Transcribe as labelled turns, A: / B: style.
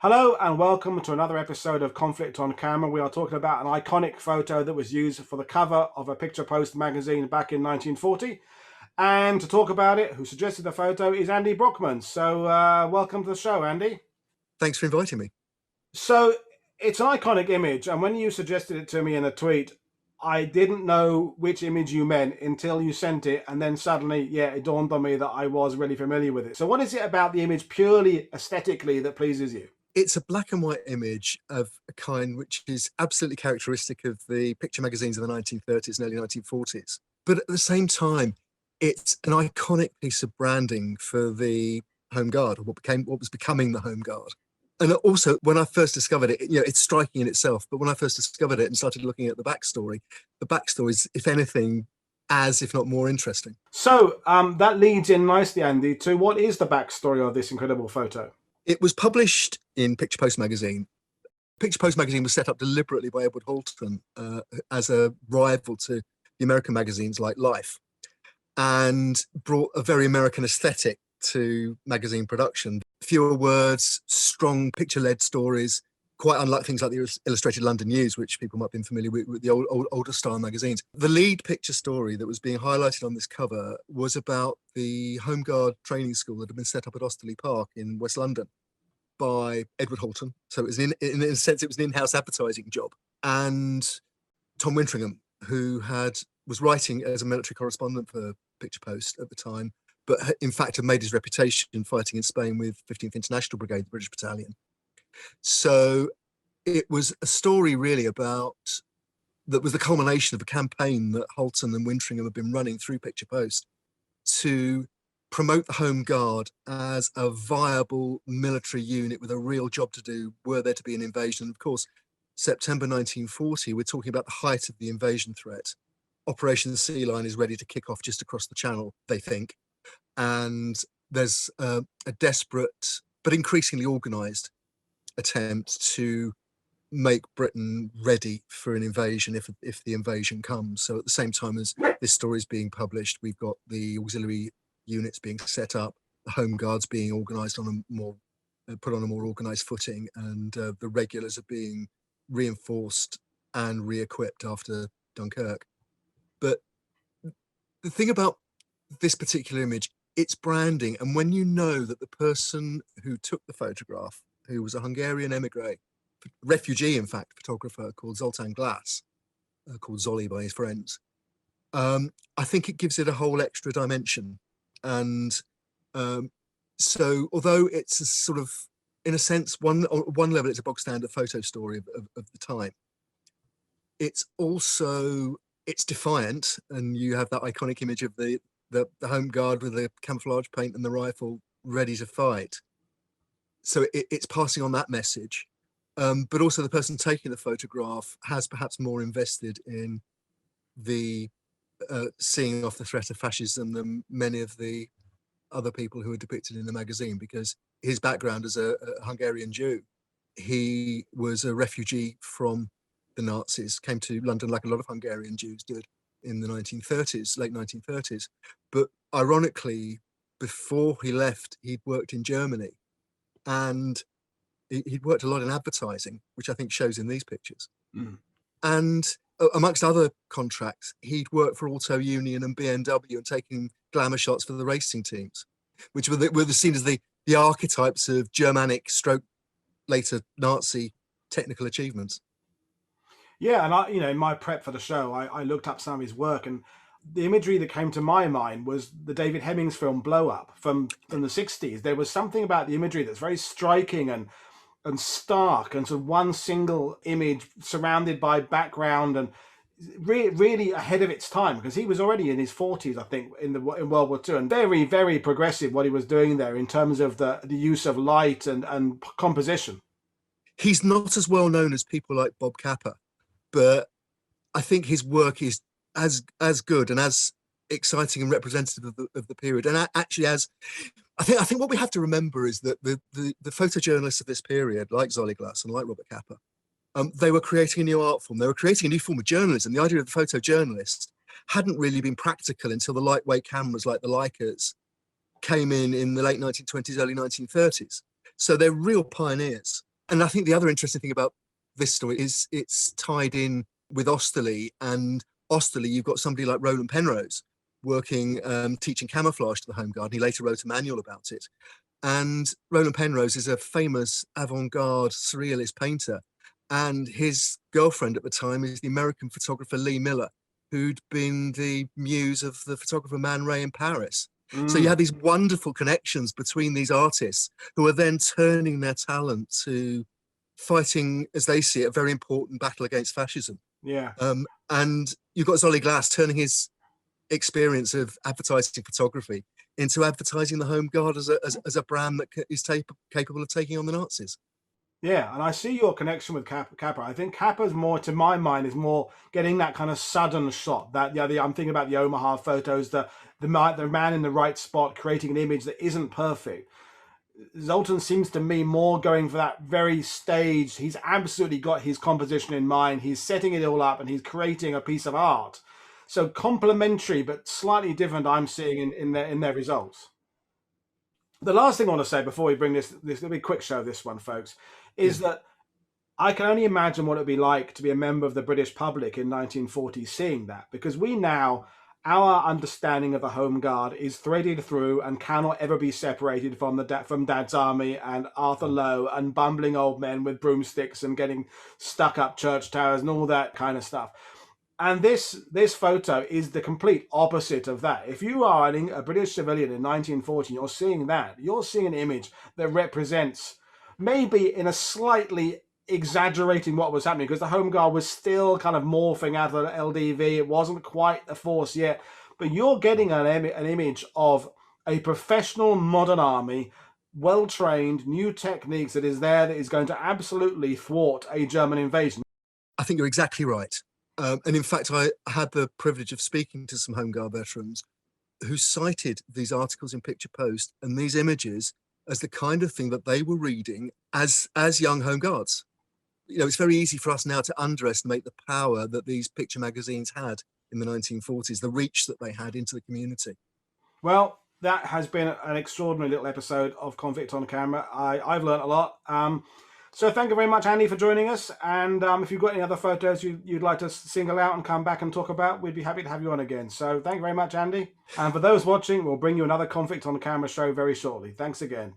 A: Hello and welcome to another episode of Conflict on Camera. We are talking about an iconic photo that was used for the cover of a Picture Post magazine back in 1940. And to talk about it, who suggested the photo is Andy Brockman. So welcome to the show, Andy.
B: Thanks for inviting me.
A: So it's an iconic image, and when you suggested it to me in a tweet, I didn't know which image you meant until you sent it, and then suddenly, it dawned on me that I was really familiar with it. So what is it about the image purely aesthetically that pleases you?
B: It's a black and white image of a kind which is absolutely characteristic of the picture magazines of the 1930s and early 1940s. But at the same time, it's an iconic piece of branding for the Home Guard, or what was becoming the Home Guard. And also, when I first discovered it, it's striking in itself, but when I first discovered it and started looking at the backstory is, if anything, as if not more interesting.
A: So that leads in nicely, Andy, to what is the backstory of this incredible photo?
B: It was published in Picture Post magazine. Picture Post magazine was set up deliberately by Edward Halton as a rival to the American magazines like Life, and brought a very American aesthetic to magazine production. Fewer words, strong picture-led stories, quite unlike things like the Illustrated London News, which people might be familiar with the older style magazines. The lead picture story that was being highlighted on this cover was about the Home Guard training school that had been set up at Osterley Park in West London by Edward Halton. So it was in a sense, it was an in-house advertising job. And Tom Wintringham, who was writing as a military correspondent for Picture Post at the time, but in fact had made his reputation fighting in Spain with 15th International Brigade, the British Battalion. So it was a story really that was the culmination of a campaign that Halton and Wintringham have been running through Picture Post to promote the Home Guard as a viable military unit with a real job to do were there to be an invasion. Of course, September 1940, we're talking about the height of the invasion threat. Operation Sea Lion is ready to kick off just across the channel, they think. And there's a desperate but increasingly organised attempt to make Britain ready for an invasion if the invasion comes. So at the same time as this story is being published, we've got the auxiliary units being set up, the Home Guards being organised put on a more organised footing, and the regulars are being reinforced and re-equipped after Dunkirk. But the thing about this particular image, it's branding. And when you know that the person who took the photograph, who was a Hungarian refugee, in fact, photographer called Zoltan Glass, called Zolly by his friends, I think it gives it a whole extra dimension. And so although it's a sort of, in a sense, on one level, it's a bog standard photo story of the time, it's defiant, and you have that iconic image of the Home Guard with the camouflage paint and the rifle ready to fight. So it's passing on that message. But also the person taking the photograph has perhaps more invested in the seeing off the threat of fascism than many of the other people who are depicted in the magazine, because his background as a Hungarian Jew, he was a refugee from the Nazis, came to London like a lot of Hungarian Jews did in the 1930s, late 1930s. But ironically, before he left, he'd worked in Germany, and he'd worked a lot in advertising, which I think shows in these pictures. Mm. And amongst other contracts, he'd worked for Auto Union and BMW and taking glamour shots for the racing teams, which were seen as the archetypes of Germanic stroke later Nazi technical achievements.
A: Yeah, and in my prep for the show, I looked up some of his work, and the imagery that came to my mind was the David Hemmings film Blow Up from the 60s. There was something about the imagery that's very striking and stark, and sort of one single image surrounded by background, and really ahead of its time, because he was already in his 40s, I think, in World War II, and very, very progressive what he was doing there in terms of the use of light and composition.
B: He's not as well known as people like Bob Capa, but I think his work is as good and as exciting and representative of the period. And actually, I think what we have to remember is that the photojournalists of this period, like Zolly Glass and like Robert Capa, they were creating a new art form. They were creating a new form of journalism. The idea of the photojournalist hadn't really been practical until the lightweight cameras like the Leicas came in the late 1920s, early 1930s. So they're real pioneers. And I think the other interesting thing about this story is it's tied in with Osterley, and Osterley, you've got somebody like Roland Penrose working, teaching camouflage to the Home Guard. He later wrote a manual about it. And Roland Penrose is a famous avant-garde surrealist painter. And his girlfriend at the time is the American photographer Lee Miller, who'd been the muse of the photographer Man Ray in Paris. So you have these wonderful connections between these artists who are then turning their talent to fighting, as they see it, a very important battle against fascism.
A: Yeah.
B: And you've got Zoltan Glass turning his experience of advertising photography into advertising the Home Guard as a brand that is capable of taking on the Nazis.
A: Yeah, and I see your connection with Kappa. I think Kappa's more, to my mind, is more getting that kind of sudden shot. That I'm thinking about the Omaha photos, the man in the right spot, creating an image that isn't perfect. Zoltan seems to me more going for that very stage. He's absolutely got his composition in mind. He's setting it all up, and he's creating a piece of art. So complementary, but slightly different. I'm seeing in their results. The last thing I want to say before we bring this it'll be a quick show, this one, folks, is that I can only imagine what it'd be like to be a member of the British public in 1940 seeing that, because our understanding of the Home Guard is threaded through and cannot ever be separated from Dad's Army and Arthur Lowe and bumbling old men with broomsticks and getting stuck up church towers and all that kind of stuff. And this photo is the complete opposite of that. If you are a British civilian in 1940, you're seeing an image that represents, maybe in a slightly exaggerating what was happening, because the Home Guard was still kind of morphing out of the LDV. It wasn't quite the force yet, but you're getting an image of a professional modern army, well-trained, new techniques that is going to absolutely thwart a German invasion.
B: I think you're exactly right. And in fact, I had the privilege of speaking to some Home Guard veterans who cited these articles in Picture Post and these images as the kind of thing that they were reading as young Home Guards. It's very easy for us now to underestimate the power that these picture magazines had in the 1940s, the reach that they had into the community.
A: Well, that has been an extraordinary little episode of Convict on Camera. I've learned a lot. So thank you very much, Andy, for joining us. And if you've got any other photos you'd like to single out and come back and talk about, we'd be happy to have you on again. So thank you very much, Andy. And for those watching, we'll bring you another Convict on Camera show very shortly. Thanks again.